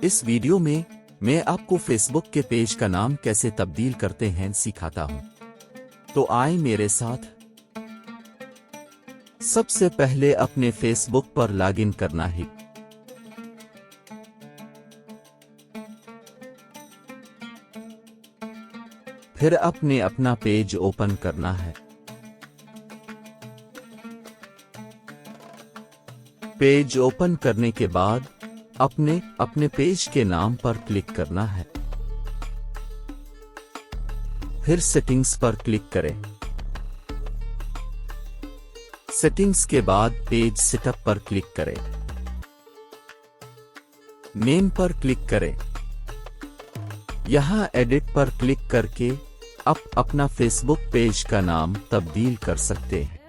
इस वीडियो में मैं आपको फेसबुक के पेज का नाम कैसे तब्दील करते हैं सिखाता हूं। तो आए मेरे साथ। सबसे पहले अपने फेसबुक पर लॉगिन करना है। फिर अपना पेज ओपन करना है। पेज ओपन करने के बाद अपने पेज के नाम पर क्लिक करना है। फिर सेटिंग्स पर क्लिक करें। सेटिंग्स के बाद पेज सेटअप पर क्लिक करें। नेम पर क्लिक करें। यहां एडिट पर क्लिक करके अपना फेसबुक पेज का नाम तब्दील कर सकते हैं।